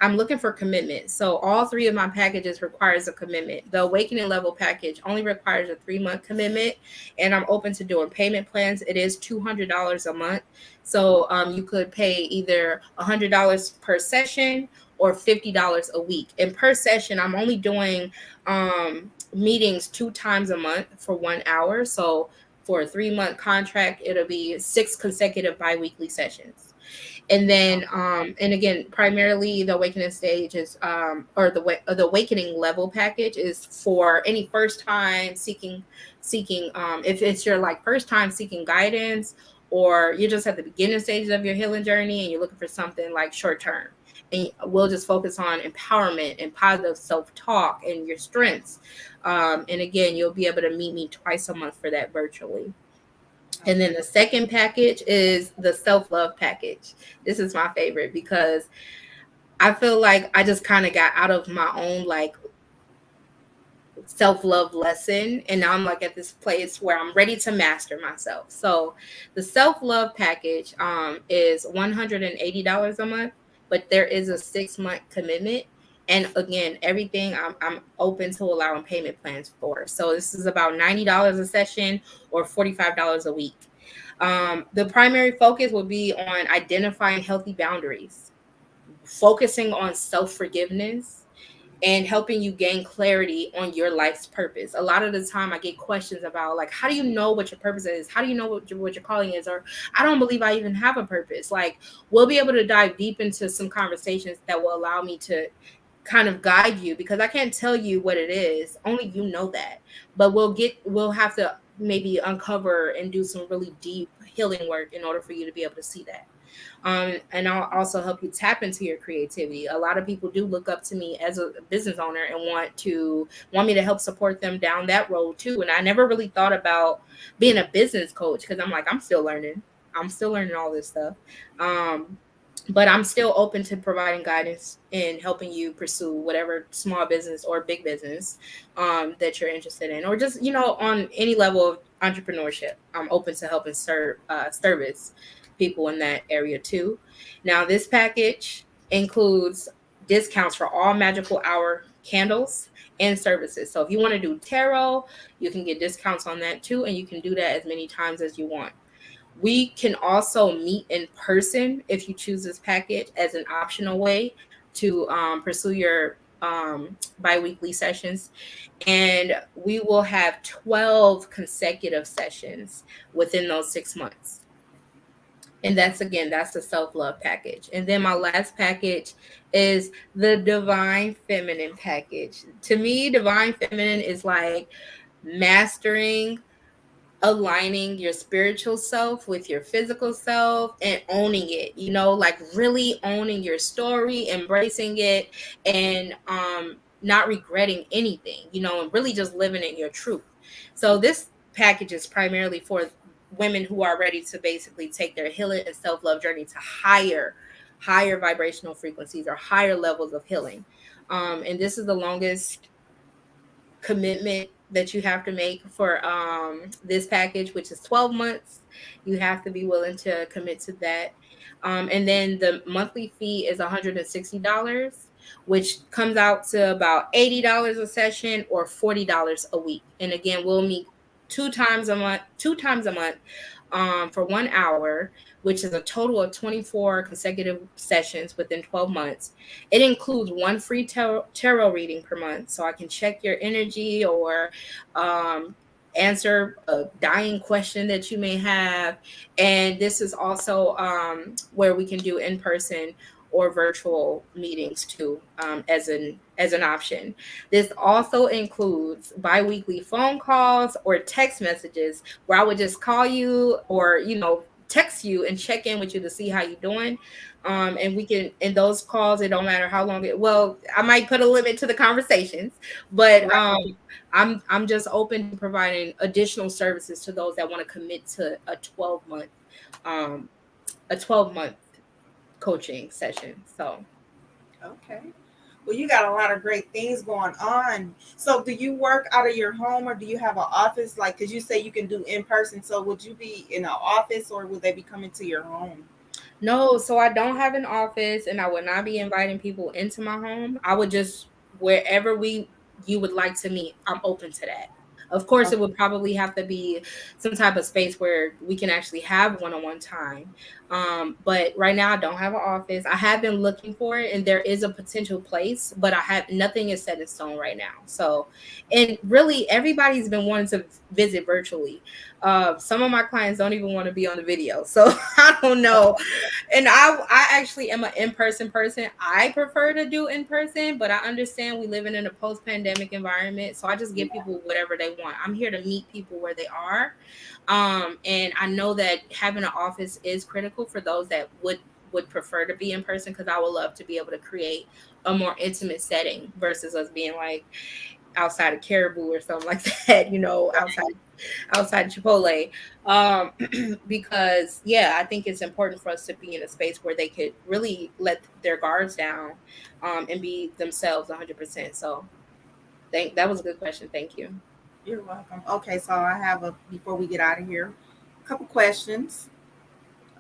I'm looking for commitment. So all 3 of my packages requires a commitment. The Awakening level package only requires a 3-month commitment, and I'm open to doing payment plans. It is $200 a month. So you could pay either $100 per session or $50 a week. And per session, I'm only doing meetings 2 times a month for 1 hour. So for a 3-month contract, it'll be 6 consecutive biweekly sessions. And then and again, primarily the awakening stage is or the awakening level package is for any first time seeking if it's your like first time seeking guidance, or you're just at the beginning stages of your healing journey and you're looking for something like short term. And we'll just focus on empowerment and positive self-talk and your strengths. And again, you'll be able to meet me twice a month for that virtually. And then the second package is the self-love package. This is my favorite because I feel like I just kind of got out of my own like self-love lesson, and now I'm like at this place where I'm ready to master myself. So the self-love package is $180 a month, but there is a 6-month commitment. And again, everything I'm open to allowing payment plans for. So this is about $90 a session or $45 a week. The primary focus will be on identifying healthy boundaries, focusing on self-forgiveness, and helping you gain clarity on your life's purpose. A lot of the time I get questions about like, how do you know what your purpose is? How do you know what your calling is? Or I don't believe I even have a purpose. Like, we'll be able to dive deep into some conversations that will allow me to kind of guide you, because I can't tell you what it is. Only you know that. But we'll have to maybe uncover and do some really deep healing work in order for you to be able to see that. And I'll also help you tap into your creativity. A lot of people do look up to me as a business owner and want me to help support them down that road too. And I never really thought about being a business coach because I'm like, I'm still learning. I'm still learning all this stuff. But I'm still open to providing guidance and helping you pursue whatever small business or big business that you're interested in, or just, on any level of entrepreneurship. I'm open to helping service people in that area too. Now, this package includes discounts for all magical hour candles and services. So if you want to do tarot, you can get discounts on that too, and you can do that as many times as you want. We can also meet in person if you choose this package as an optional way to pursue your biweekly sessions. And we will have 12 consecutive sessions within those 6 months. And that's the self-love package. And then my last package is the divine feminine package. To me, divine feminine is like mastering aligning your spiritual self with your physical self and owning it, like really owning your story, embracing it, and not regretting anything, and really just living in your truth. So this package is primarily for women who are ready to basically take their healing and self-love journey to higher vibrational frequencies or higher levels of healing. And this is the longest commitment that you have to make for this package, which is 12 months. You have to be willing to commit to that. And then the monthly fee is $160, which comes out to about $80 a session or $40 a week. And again, we'll meet 2 times a month for 1 hour, which is a total of 24 consecutive sessions within 12 months. It includes one free tarot reading per month, so I can check your energy or answer a dying question that you may have. And this is also where we can do in person or virtual meetings too, as an option. This also includes biweekly phone calls or text messages where I would just call you or text you and check in with you to see how you're doing. And we can, in those calls, it don't matter how long I might put a limit to the conversations, but Right. I'm just open to providing additional services to those that want to commit to um a 12-month coaching session. So Okay. Well, you got a lot of great things going on. So, do you work out of your home or do you have an office? Like, because you say you can do in person. So, would you be in an office or would they be coming to your home? no, so I don't have an office and I would not be inviting people into my home. I would just wherever we you would like to meet, I'm open to that. Of course, it Okay. would probably have to be some type of space where we can actually have one-on-one time. But right now I don't have an office. I have been looking for it and there is a potential place, but I have nothing is set in stone right now. So, and really everybody's been wanting to visit virtually. Some of my clients don't even want to be on the video. So I don't know, and I actually am an in-person person. I prefer to do in person, but I understand we living in a post-pandemic environment, so I just give people whatever they want. I'm here to meet people where they are, and I know that having an office is critical for those that would prefer to be in person, because I would love to be able to create a more intimate setting versus us being like outside of Caribou or something like that, outside Chipotle. Um, because yeah, I think it's important for us to be in a space where they could really let their guards down, and be themselves 100%. So thank that was a good question. Thank you. You're welcome. Okay, so I have before we get out of here, a couple questions.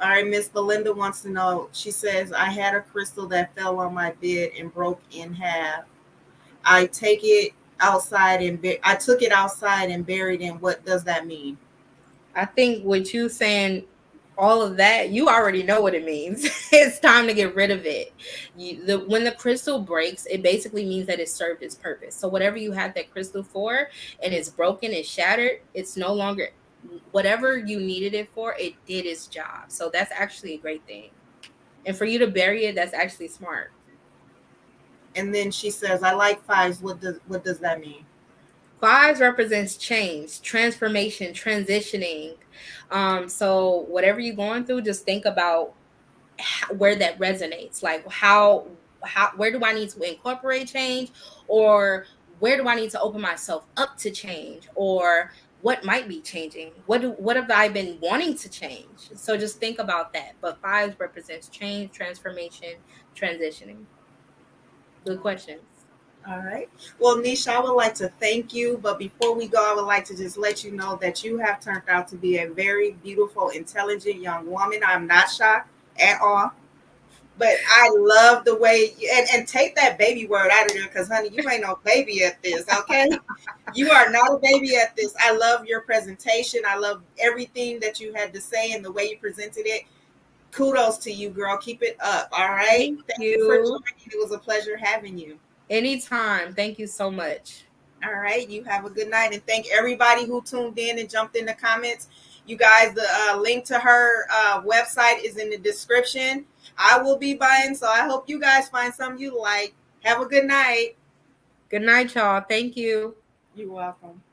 All right, Miss Belinda wants to know. She says, I had a crystal that fell on my bed and broke in half. I take it outside and I took it outside and buried it. What does that mean? I think with you saying all of that, you already know what it means. It's time to get rid of it. When the crystal breaks, it basically means that it served its purpose. So whatever you had that crystal for and it's broken, it's shattered, it's no longer whatever you needed it for, it did its job. So that's actually a great thing. And for you to bury it, that's actually smart. And then she says, I like fives. What does that mean? Fives represents change, transformation, transitioning. So whatever you're going through, just think about where that resonates, like how where do I need to incorporate change, or where do I need to open myself up to change, or what might be changing, what have I been wanting to change. So just think about that. But fives represents change, transformation, transitioning. Good questions. All right. Well, Nisha, I would like to thank you. But before we go, I would like to just let you know that you have turned out to be a very beautiful, intelligent young woman. I'm not shocked at all. But I love the way and take that baby word out of there because, honey, you ain't no baby at this, okay? You are not a baby at this. I love your presentation. I love everything that you had to say and the way you presented it. Kudos to you, girl. Keep it up. All right. Thank Thank you for you. joining. It was a pleasure having you. Anytime. Thank you so much. All right. You have a good night. And thank everybody who tuned in and jumped in the comments. You guys, the link to her website is in the description. I will be buying, so I hope you guys find something you like. Have a good night. Good night, y'all. Thank you. You're welcome.